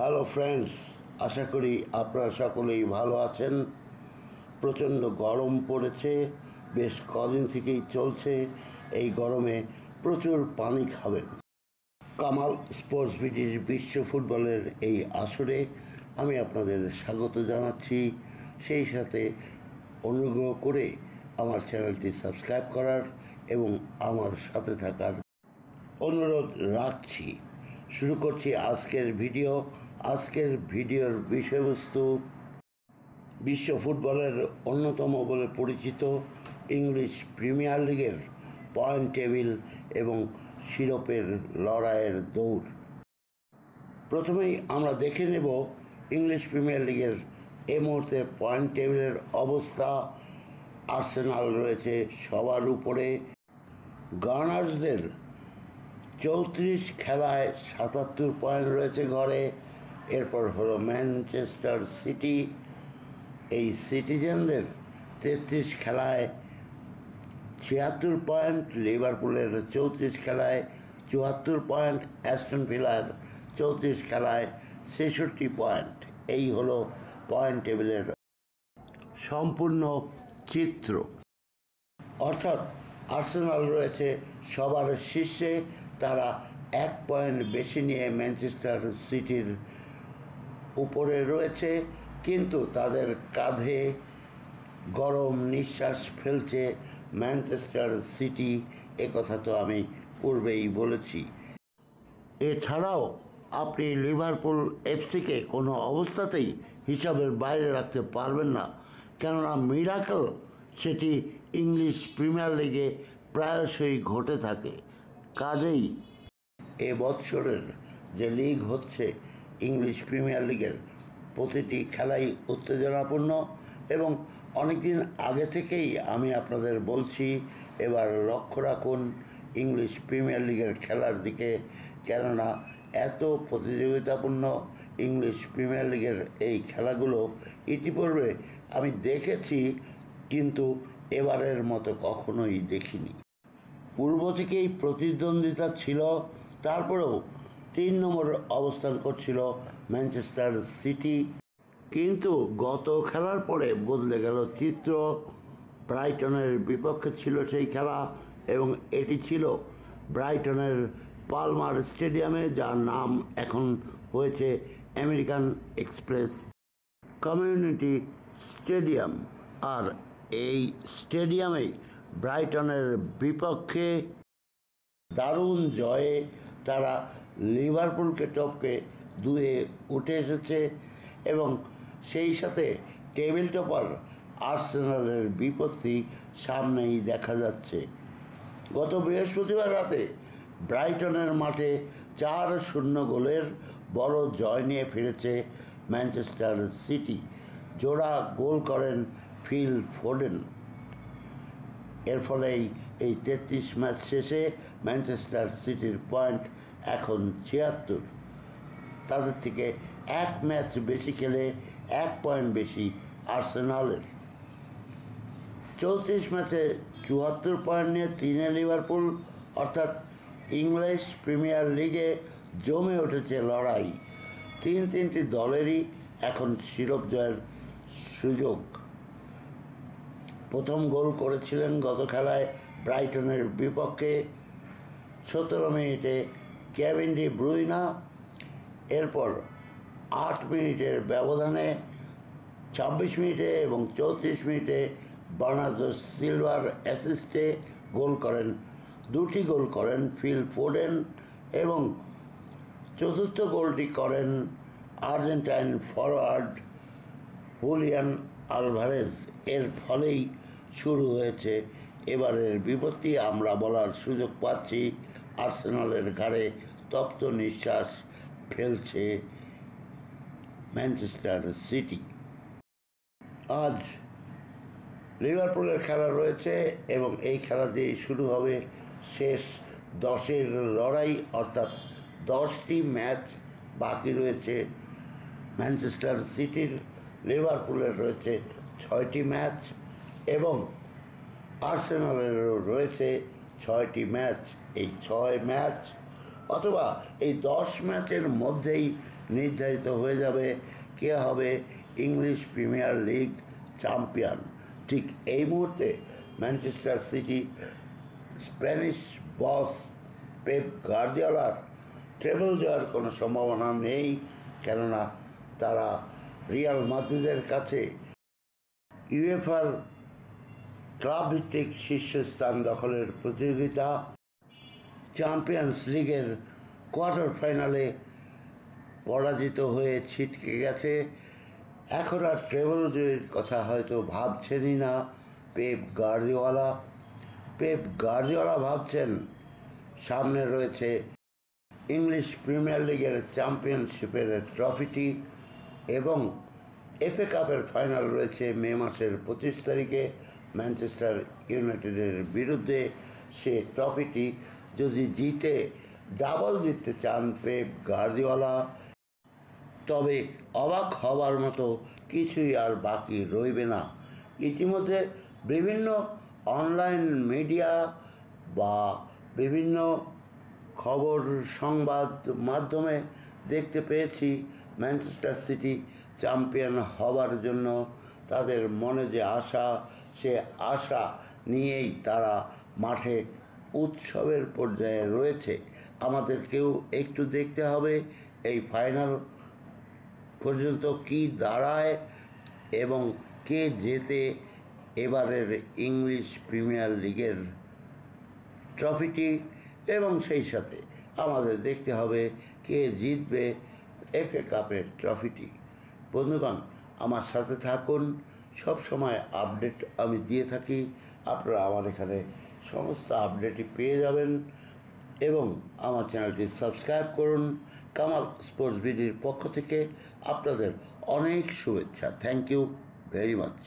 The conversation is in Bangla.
হ্যালো ফ্রেন্ডস, আশা করি আপনারা সকলেই ভালো আছেন। প্রচণ্ড গরম পড়েছে, বেশ কদিন থেকেই চলছে। এই গরমে প্রচুর পানি খাবেন। কামাল স্পোর্টস ভিডির বিশ্ব ফুটবলের এই আসরে আমি আপনাদের স্বাগত জানাচ্ছি। সেই সাথে অনুগ্রহ করে আমার চ্যানেলটি সাবস্ক্রাইব করার এবং আমার সাথে থাকার অনুরোধ রাখছি। শুরু করছি আজকের ভিডিও। আজকের ভিডিওর বিষয়বস্তু বিশ্ব ফুটবলের অন্যতম বলে পরিচিত ইংলিশ প্রিমিয়ার লিগের পয়েন্ট টেবিল এবং শিরোপের লড়াইয়ের দৌড়। প্রথমেই আমরা দেখে নেব ইংলিশ প্রিমিয়ার লিগের এই মুহূর্তে পয়েন্ট টেবিলের অবস্থা। আর্সেনাল রয়েছে সবার উপরে, গানার্সদের 34 খেলায় 77 পয়েন্ট রয়েছে ঘরে। এরপর হলো ম্যানচেস্টার সিটি, এই সিটিজেনদের 33 খেলায় 76 পয়েন্ট, লিভারপুলের 34 খেলায় 74 পয়েন্ট, অ্যাস্টন ভিলার 34 খেলায় 66 পয়েন্ট। এই হলো পয়েন্ট টেবিলের সম্পূর্ণ চিত্র। অর্থাৎ আর্সেনাল রয়েছে সবার শীর্ষে, তারা 1 পয়েন্ট বেশি নিয়ে ম্যানচেস্টার সিটির উপরে রয়েছে, কিন্তু তাদের কাঁধে গরম নিঃশ্বাস ফেলছে ম্যানচেস্টার সিটি। একথা তো আমি পূর্বেই বলেছি। এছাড়াও আপনি লিভারপুল এফসিকে কোনো অবস্থাতেই হিসাবের বাইরে রাখতে পারবেন না, কেননা মিরাকল সেটি ইংলিশ প্রিমিয়ার লিগে প্রায়শই ঘটে থাকে। কাজেই এবছরের যে লিগ হচ্ছে ইংলিশ প্রিমিয়ার লিগের প্রতিটি খেলাই উত্তেজনাপূর্ণ এবং অনেকদিন আগে থেকেই আমি আপনাদের বলছি এবার লক্ষ্য রাখুন ইংলিশ প্রিমিয়ার লিগের খেলার দিকে, কেননা এত প্রতিযোগিতাপূর্ণ ইংলিশ প্রিমিয়ার লিগের এই খেলাগুলো ইতিপূর্বে আমি দেখেছি, কিন্তু এবারের মতো কখনোই দেখিনি। পূর্ব থেকেই প্রতিদ্বন্দ্বিতা ছিল, তারপরেও 3 নম্বর অবস্থান করছিল ম্যানচেস্টার সিটি। কিন্তু গত খেলার পরে বদলে গেল চিত্র। ব্রাইটনের বিপক্ষে ছিল সেই খেলা এবং এটি ছিল ব্রাইটনের পালমার স্টেডিয়ামে, যার নাম এখন হয়েছে আমেরিকান এক্সপ্রেস কমিউনিটি স্টেডিয়াম। আর এই স্টেডিয়ামে ব্রাইটনের বিপক্ষে দারুণ জয়ে তারা লিভারপুলকে টপকে 2-এ উঠে এসেছে এবং সেই সাথে টেবিল টপার আর্সেনালের বিপত্তি সামনেই দেখা যাচ্ছে। গত বৃহস্পতিবার রাতে ব্রাইটনের মাঠে 4-0 গোলের বড় জয় নিয়ে ফিরেছে ম্যানচেস্টার সিটি। জোড়া গোল করেন ফিল ফোডেন। এর ফলেই এই 33 ম্যাচ শেষে ম্যানচেস্টার সিটির পয়েন্ট এখন 76। তাদের থেকে 1 ম্যাচ বেশি খেলে 1 পয়েন্ট বেশি আর্সেনালের। 34 ম্যাচে 74 পয়েন্ট নিয়ে 3-এ লিভারপুল। অর্থাৎ ইংলিশ প্রিমিয়ার লিগে জমে উঠেছে লড়াই। 3টি দলেরই এখন শিরোপ জয়ের সুযোগ। প্রথম গোল করেছিলেন গত খেলায় ব্রাইটনের বিপক্ষে 17 মিনিটে কেভিন ডি ব্রুইনা। এরপর 8 মিনিটের ব্যবধানে 26 মিনিটে এবং 34 মিনিটে বার্নার্দো সিলভার অ্যাসিস্টে দুটি গোল করেন ফিল ফোডেন এবং চতুর্থ গোলটি করেন আর্জেন্টাইন ফরওয়ার্ড হুলিয়ান আলভারেজ। এর ফলেই শুরু হয়েছে এবারের বিপত্তি। আমরা বলার সুযোগ পাচ্ছি আর্সেনালের ঘাড়ে তপ্ত নিঃশ্বাস ফেলছে ম্যানচেস্টার সিটি। আজ লিভারপুলের খেলা রয়েছে এবং এই খেলা দিয়েই শুরু হবে শেষ 10-এর লড়াই। অর্থাৎ 10টি ম্যাচ বাকি রয়েছে ম্যানচেস্টার সিটির, লিভারপুলের রয়েছে 6টি ম্যাচ এবং আর্সেনালেরও রয়েছে 6টি ম্যাচ। এই 6 ম্যাচ অথবা এই 10 ম্যাচের মধ্যেই নির্ধারিত হয়ে যাবে কে হবে ইংলিশ প্রিমিয়ার লিগ চ্যাম্পিয়ন। ঠিক এই মুহূর্তে ম্যানচেস্টার সিটি স্প্যানিশ বস পেপ গার্দিওলার ট্রেবল জয়ের কোনো সম্ভাবনা নেই, কেননা তারা রিয়াল মাদ্রিদের কাছে ইউএফার ক্লাব ভিত্তিক শীর্ষস্থান দখলের প্রতিযোগিতা, চ্যাম্পিয়ন্স লিগের কোয়ার্টার ফাইনালে পরাজিত হয়ে ছিটকে গেছে। এখন আর ট্রেবল জয়ের কথা হয়তো ভাবছেনই না পেপ গার্দিওলা। পেপ গার্দিওলা ভাবছেন সামনে রয়েছে ইংলিশ প্রিমিয়ার লিগের চ্যাম্পিয়নশিপের ট্রফিটি এবং এফএ কাপের ফাইনাল রয়েছে মে মাসের 25 তারিখে ম্যানচেস্টার ইউনাইটেডের বিরুদ্ধে। সে ট্রফিটি যদি জিতে ডাবল জিততে চান পেপ গার্দিওলা, তবে অবাক হবার মতো কিছুই আর বাকি রইবে না। ইতিমধ্যে বিভিন্ন অনলাইন মিডিয়া বা বিভিন্ন খবর সংবাদ মাধ্যমে দেখতে পেয়েছি ম্যানচেস্টার সিটি চ্যাম্পিয়ন হবার জন্য তাদের মনে যে আশা, সে আশা নিয়েই তারা মাঠে উৎসবের পর্যায়ে রয়েছে। আমাদেরকেও একটু দেখতে হবে এই ফাইনাল পর্যন্ত কি দাঁড়ায় এবং কে জেতে এবারের ইংলিশ প্রিমিয়ার লিগের ট্রফিটি, এবং সেই সাথে আমাদের দেখতে হবে কে জিতবে এফএ কাপের ট্রফিটি। বন্ধুগণ, আমার সাথে থাকুন, সব সময় আপডেট আমি দিয়ে থাকি। আপনারা আমার এখানে সমস্ত আপডেটই পেয়ে যাবেন এবং আমার চ্যানেলটি সাবস্ক্রাইব করুন। কামাল স্পোর্টস বিডির পক্ষ থেকে আপনাদের অনেক শুভেচ্ছা। Thank you very much.